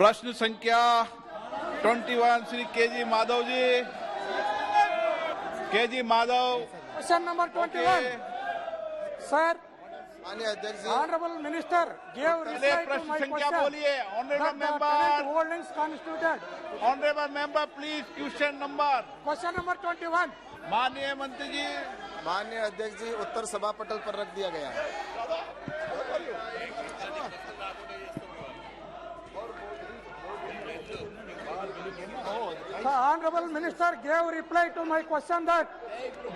प्रश्न संख्या 21 Shri KG Madhav ji. KG Madhav. Question number 21 sir, माननीय अध्यक्ष जी, honourable minister gave reply to प्रश्न my संख्या question बोलिए। Honourable that the tenant member, holdings constituted. Honourable member please question number. Question number 21 माननीय मंत्री जी। माननीय अध्यक्ष जी, उत्तर सभा पटल पर रख दिया गया है। The honorable minister gave reply to my question that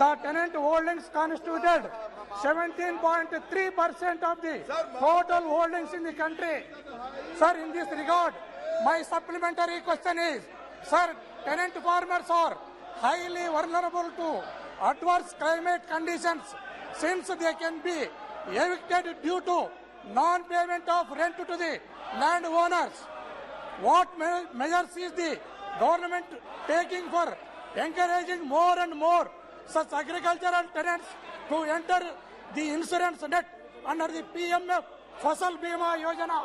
the tenant holdings constituted 17.3% of the total holdings in the country. Sir, in this regard, my supplementary question is, sir, tenant farmers are highly vulnerable to adverse climate conditions since they can be evicted due to non-payment of rent to the landowners. What measures is the government taking for encouraging more and more such agricultural tenants to enter the insurance net under the PMF Fasal Bima Yojana?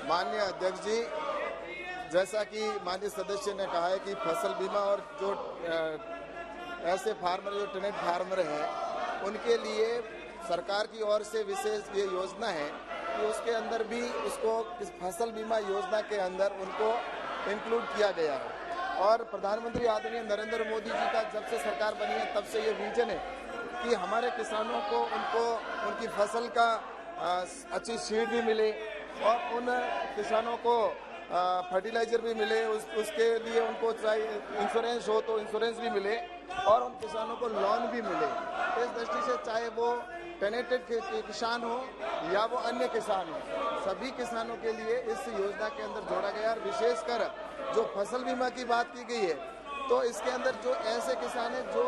माननीय अध्यक्ष जी, जैसा कि माननीय सदस्य ने कहा है कि फसल बीमा और जो ऐसे फार्मर जो टेनेंट फार्मर हैं उनके लिए सरकार की ओर से विशेष ये योजना है कि उसके अंदर भी उसको इस फसल बीमा योजना के अंदर उनको इंक्लूड किया गया है। और प्रधानमंत्री आदरणीय नरेंद्र मोदी जी का जब से सरकार बनी है तब से ये विजन है कि हमारे किसानों को उनको उनकी फसल का अच्छी सीड भी मिले और उन किसानों को फर्टिलाइजर भी मिले, उसके लिए उनको चाहे इंश्योरेंस हो तो इंश्योरेंस भी मिले और उन किसानों को लोन भी मिले। इस दृष्टि से चाहे वो टेनेंटेड किसान हो या वो अन्य किसान हो, सभी किसानों के लिए इस योजना के अंदर जोड़ा गया। और विशेषकर जो फसल बीमा की बात की गई है तो इसके अंदर जो ऐसे किसान हैं जो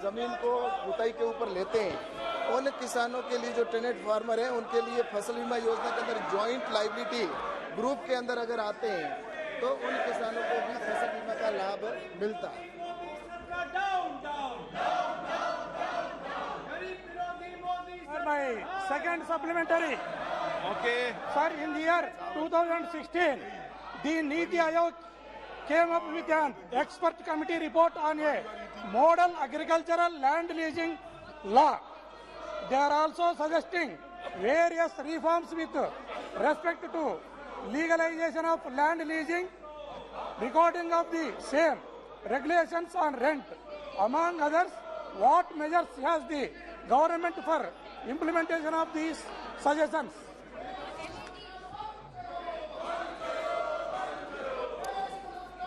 जमीन को जुताई के ऊपर लेते हैं, उन किसानों के लिए जो टेनेंट फार्मर हैं उनके लिए फसल बीमा योजना के अंदर जॉइंट लाइबिलिटी ग्रुप के अंदर अगर आते हैं तो उन किसानों को भी फसल बीमा का लाभ मिलता है। My second supplementary. Okay. Sir, in the year 2016, the Niti Aayog came up with an expert committee report on a model agricultural land leasing law. They are also suggesting various reforms with respect to legalization of land leasing, recording of the same, regulations on rent. Among others, what measures has the government for implementation of these suggestions?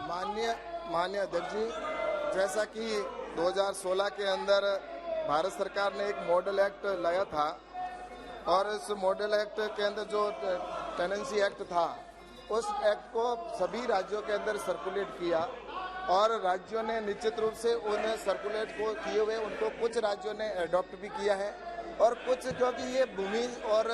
माननीय अध्यक्ष जी, जैसा कि 2016 के अंदर भारत सरकार ने एक model act लाया था और इस मॉडल एक्ट के अंदर जो टेनेंसी एक्ट था उस एक्ट को सभी राज्यों के अंदर सर्कुलेट किया और राज्यों ने निश्चित रूप से उन सर्कुलेट को किए हुए उनको कुछ राज्यों ने अडॉप्ट भी किया है और कुछ, क्योंकि ये भूमि और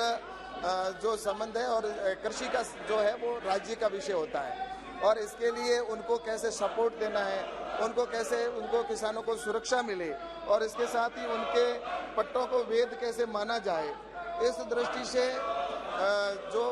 जो संबंध है और कृषि का जो है वो राज्य का विषय होता है और इसके लिए उनको कैसे सपोर्ट देना है, उनको कैसे उनको किसानों को सुरक्षा मिले और इसके साथ ही उनके पट्टों को वैध कैसे माना जाए, इस दृष्टि से जो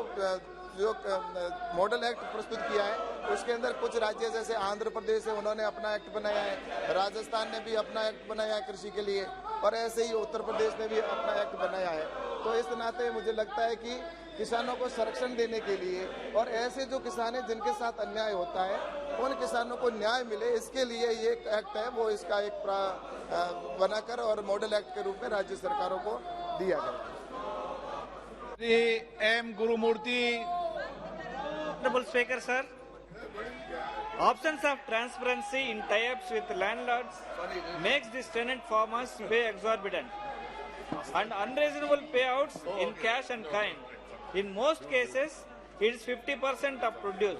मॉडल एक्ट प्रस्तुत किया है उसके अंदर कुछ राज्य जैसे आंध्र प्रदेश है उन्होंने अपना एक्ट बनाया है, राजस्थान ने भी अपना एक्ट बनाया है कृषि के लिए और ऐसे ही उत्तर प्रदेश ने भी अपना एक्ट बनाया है। तो इस नाते मुझे लगता है कि किसानों को संरक्षण देने के लिए और ऐसे जो किसान हैं जिनके साथ अन्याय होता है उन किसानों को न्याय मिले, इसके लिए ये एक्ट है वो इसका एक बनाकर और मॉडल एक्ट के रूप में राज्य सरकारों को दिया गया। Shri M Gurumurthy. Honorable Speaker, sir, absence of transparency in tie-ups with landlords makes these tenant farmers pay exorbitant and unreasonable payouts in cash and kind. In most cases, it is 50% of produce.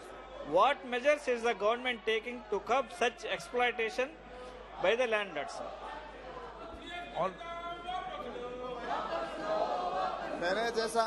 What measures is the government taking to curb such exploitation by the landlords? मैंने जैसा